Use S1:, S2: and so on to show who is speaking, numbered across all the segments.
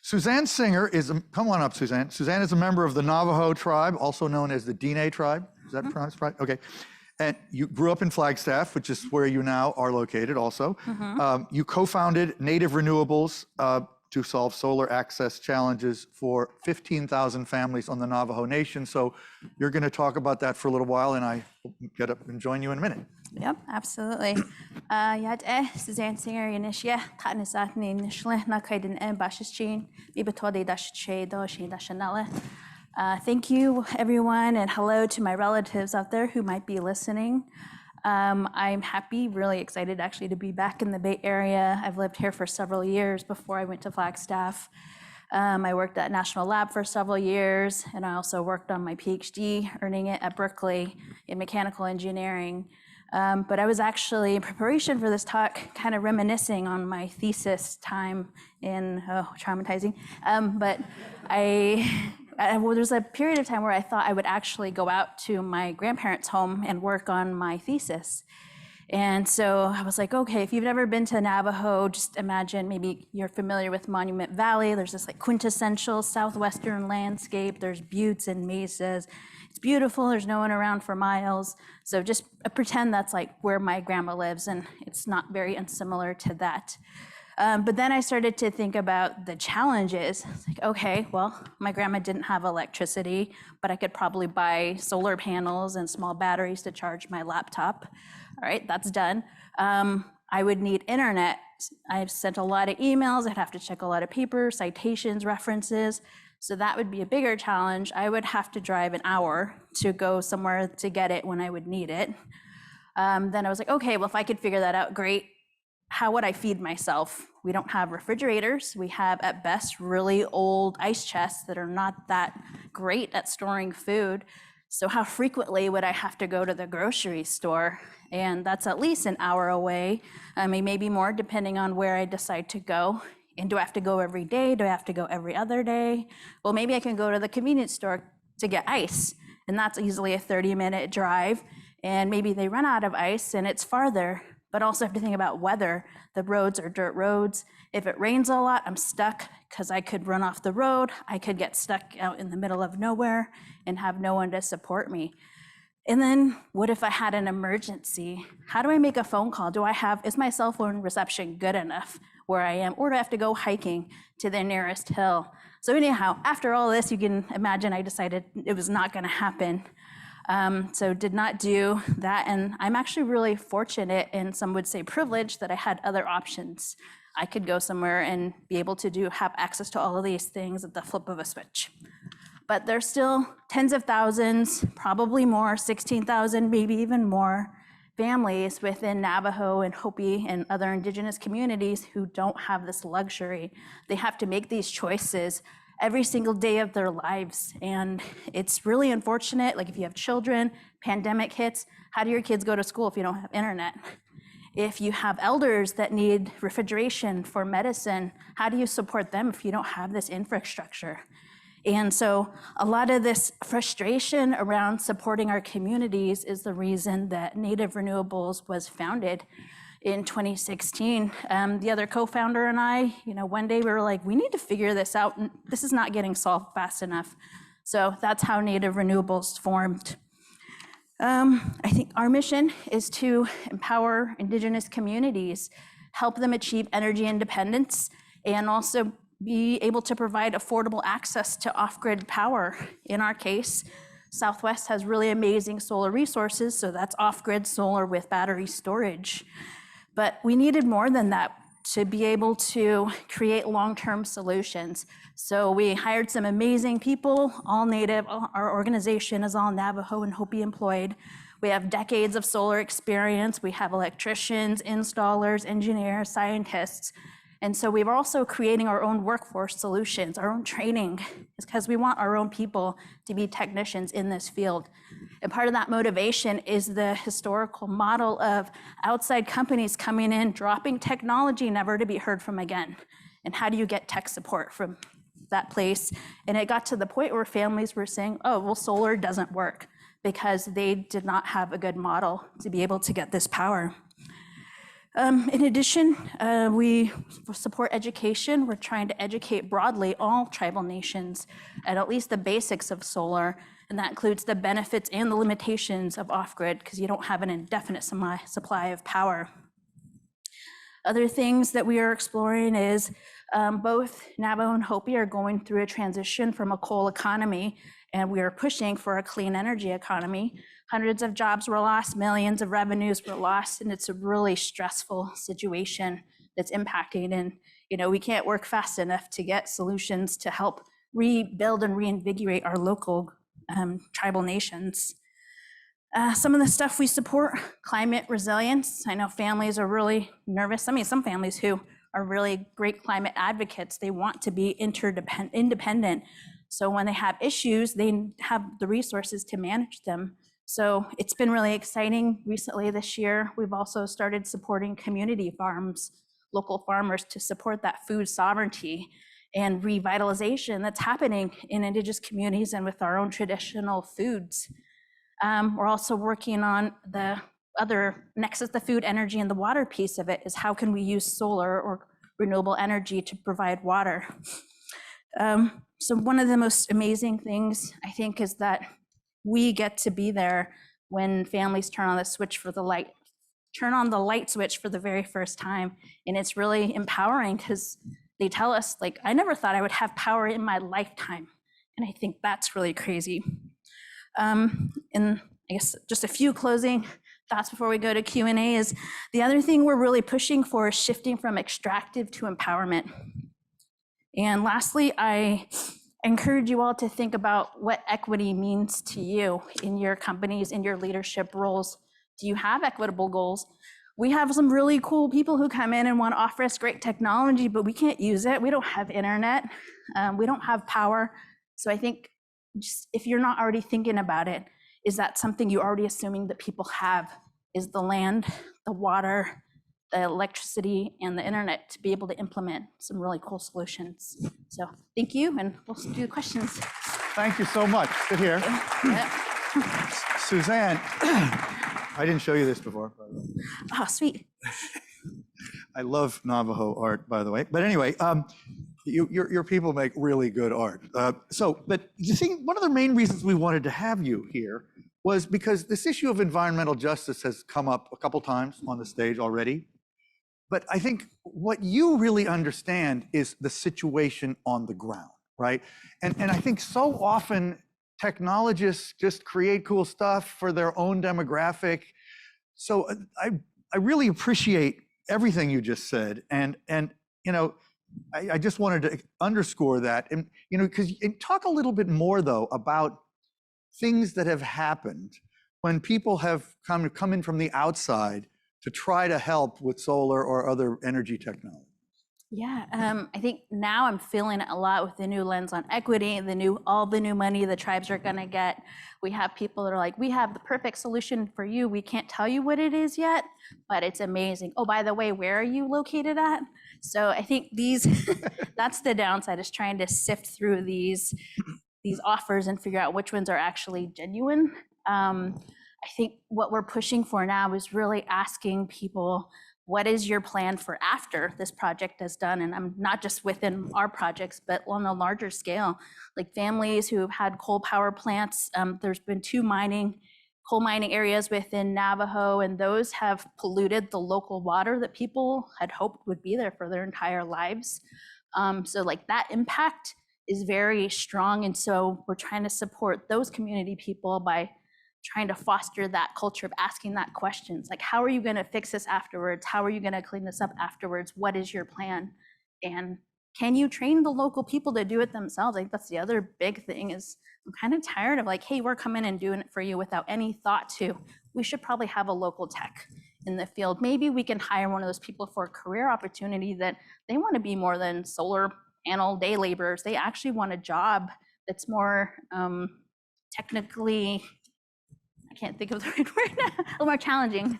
S1: Suzanne Singer is, come on up, Suzanne. Suzanne is a member of the Navajo tribe, also known as the Diné tribe. Is that pronounced right? Okay. And you grew up in Flagstaff, which is where you now are located also. You co-founded Native Renewables to solve solar access challenges for 15,000 families on the Navajo Nation. So you're going to talk about that for a little while, and I will get up and join you in a minute.
S2: Yep, absolutely. Yad Suzanne Singer Yanishia, Katnisat Nishle, Nakaiden and Bashichin, Bibatode Dashe, Doshe Dashanella. Thank you, everyone, and hello to my relatives out there who might be listening. I'm happy, really excited actually to be back in the Bay Area. I've lived here for several years before I went to Flagstaff. I worked at National Lab for several years, and I also worked on my PhD, earning it at Berkeley in mechanical engineering. But I was actually, in preparation for this talk, kind of reminiscing on my thesis time in, traumatizing. But there's a period of time where I thought I would actually go out to my grandparents' home and work on my thesis. And so I was like, okay, if you've never been to Navajo, just imagine maybe you're familiar with Monument Valley. There's this like quintessential southwestern landscape. There's buttes and mesas. It's beautiful. There's no one around for miles. So just pretend that's like where my grandma lives, and it's not very unsimilar to that. But then I started to think about the challenges. It's like, okay, well, my grandma didn't have electricity, but I could probably buy solar panels and small batteries to charge my laptop. All right, that's done. I would need internet. I've sent a lot of emails. I'd have to check a lot of papers, citations, references. So that would be a bigger challenge. I would have to drive an hour to go somewhere to get it when I would need it. Then I was like, okay, well, if I could figure that out, great. How would I feed myself? We don't have refrigerators. We have, at best, really old ice chests that are not that great at storing food. So how frequently would I have to go to the grocery store? And that's at least an hour away. I mean, maybe more, depending on where I decide to go. And do I have to go every day? Do I have to go every other day? Well, maybe I can go to the convenience store to get ice, and that's easily a 30-minute drive. And maybe they run out of ice and it's farther, but also have to think about weather. The roads are dirt roads. If it rains a lot, I'm stuck because I could run off the road. I could get stuck out in the middle of nowhere and have no one to support me. And then what if I had an emergency? How do I make a phone call? Is my cell phone reception good enough where I am, or do I have to go hiking to the nearest hill? So anyhow, after all this, you can imagine I decided it was not gonna happen. So did not do that. And I'm actually really fortunate, and some would say privileged, that I had other options. I could go somewhere and be able to have access to all of these things at the flip of a switch. But there's still tens of thousands, probably more, 16,000, maybe even more families within Navajo and Hopi and other indigenous communities who don't have this luxury. They have to make these choices every single day of their lives. And it's really unfortunate. Like if you have children, pandemic hits, how do your kids go to school if you don't have internet? If you have elders that need refrigeration for medicine, how do you support them if you don't have this infrastructure? And so a lot of this frustration around supporting our communities is the reason that Native Renewables was founded in 2016. The other co-founder and I, one day we were like, we need to figure this out. This is not getting solved fast enough. So that's how Native Renewables formed. I think our mission is to empower indigenous communities, help them achieve energy independence, and also be able to provide affordable access to off-grid power. In our case, Southwest has really amazing solar resources, so that's off-grid solar with battery storage. But we needed more than that to be able to create long-term solutions. So we hired some amazing people, all Native. Our organization is all Navajo and Hopi employed. We have decades of solar experience. We have electricians, installers, engineers, scientists. And so we're also creating our own workforce solutions, our own training, because we want our own people to be technicians in this field. And part of that motivation is the historical model of outside companies coming in, dropping technology, never to be heard from again. And how do you get tech support from that place? And it got to the point where families were saying, oh, well, solar doesn't work because they did not have a good model to be able to get this power. In addition, we support education. We're trying to educate broadly all tribal nations at least the basics of solar, and that includes the benefits and the limitations of off-grid, because you don't have an indefinite supply of power. Other things that we are exploring is both Navajo and Hopi are going through a transition from a coal economy, and we are pushing for a clean energy economy. Hundreds of jobs were lost, millions of revenues were lost, and it's a really stressful situation that's impacting. And we can't work fast enough to get solutions to help rebuild and reinvigorate our local tribal nations. Some of the stuff we support, climate resilience. I know families are really nervous. I mean, some families who are really great climate advocates, they want to be independent. So when they have issues, they have the resources to manage them. So it's been really exciting. Recently this year, we've also started supporting community farms, local farmers, to support that food sovereignty and revitalization that's happening in Indigenous communities and with our own traditional foods. We're also working on the other nexus, the food, energy, and the water piece of it is how can we use solar or renewable energy to provide water. So one of the most amazing things I think is that we get to be there when families turn on the switch for the light, turn on the light switch for the very first time. And it's really empowering because they tell us, like, I never thought I would have power in my lifetime. And I think that's really crazy. And I guess just a few closing thoughts before we go to Q&A is the other thing we're really pushing for is shifting from extractive to empowerment. And lastly, I encourage you all to think about what equity means to you in your companies, in your leadership roles. Do you have equitable goals? We have some really cool people who come in and want to offer us great technology, but we can't use it. We don't have internet. We don't have power. So I think just if you're not already thinking about it, is that something you're already assuming that people have, is the land, the water, the electricity, and the internet to be able to implement some really cool solutions. So thank you, and we'll do the questions.
S1: Thank you so much. Sit here.
S2: Yeah.
S1: Suzanne, I didn't show you this before.
S2: Oh, sweet.
S1: I love Navajo art, by the way. But anyway, your people make really good art. But you see, one of the main reasons we wanted to have you here was because this issue of environmental justice has come up a couple times on the stage already. But I think what you really understand is the situation on the ground, right? And I think so often technologists just create cool stuff for their own demographic. So I really appreciate everything you just said. And I just wanted to underscore that. And, because talk a little bit more though about things that have happened when people have come in from the outside to try to help with solar or other energy technology.
S2: Yeah, I think now I'm feeling it a lot with the new lens on equity, all the new money the tribes are gonna get. We have people that are like, we have the perfect solution for you. We can't tell you what it is yet, but it's amazing. Oh, by the way, where are you located at? So I think that's the downside, is trying to sift through these offers and figure out which ones are actually genuine. I think what we're pushing for now is really asking people, what is your plan for after this project is done? And I'm not just within our projects, but on a larger scale, like families who have had coal power plants. There's been 2 coal mining areas within Navajo, and those have polluted the local water that people had hoped would be there for their entire lives. So like that impact is very strong. And so we're trying to support those community people by trying to foster that culture of asking that questions, like, how are you going to fix this afterwards? How are you going to clean this up afterwards? What is your plan? And can you train the local people to do it themselves? I think that's the other big thing, is I'm kind of tired of like, hey, we're coming and doing it for you without any thought to, we should probably have a local tech in the field. Maybe we can hire one of those people for a career opportunity that they want to be more than solar panel day laborers. They actually want a job that's more technically, I can't think of the right word now, a little more challenging.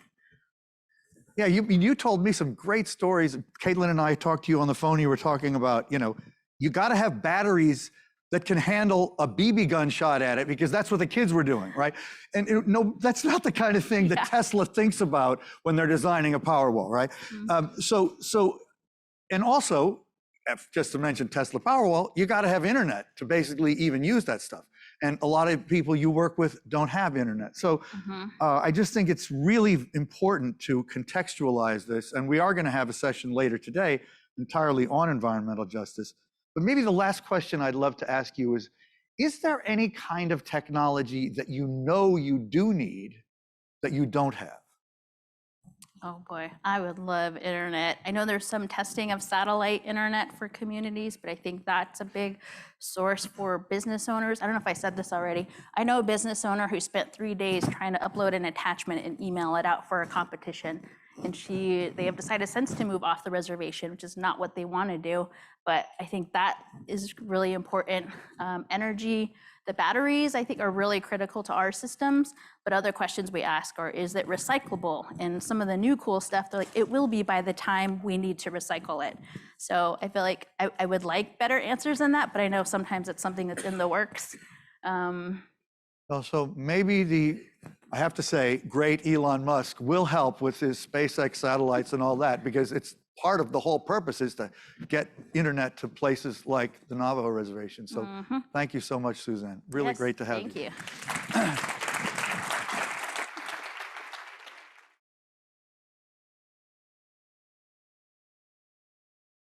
S1: Yeah, you told me some great stories. Caitlin and I talked to you on the phone. You were talking about, you got to have batteries that can handle a BB gun shot at it, because that's what the kids were doing, right? And no, that's not the kind of thing that Tesla thinks about when they're designing a Powerwall, right? And also, just to mention Tesla Powerwall, you got to have internet to basically even use that stuff. And a lot of people you work with don't have internet. So I just think it's really important to contextualize this. And we are going to have a session later today entirely on environmental justice. But maybe the last question I'd love to ask you is there any kind of technology that you know you do need that you don't have?
S2: Oh boy, I would love internet. I know there's some testing of satellite internet for communities, but I think that's a big source for business owners. I don't know if I said this already. I know a business owner who spent 3 days trying to upload an attachment and email it out for a competition. And they have decided since to move off the reservation, which is not what they want to do. But I think that is really important. Energy, the batteries, I think, are really critical to our systems. But other questions we ask are, is it recyclable? And some of the new cool stuff, they're like, it will be by the time we need to recycle it. So I feel like I would like better answers than that, but I know sometimes it's something that's in the works.
S1: So maybe I have to say, great Elon Musk will help with his SpaceX satellites and all that, because it's part of the whole purpose is to get internet to places like the Navajo Reservation. So thank you so much, Suzanne. Really great to have you.
S2: Thank you.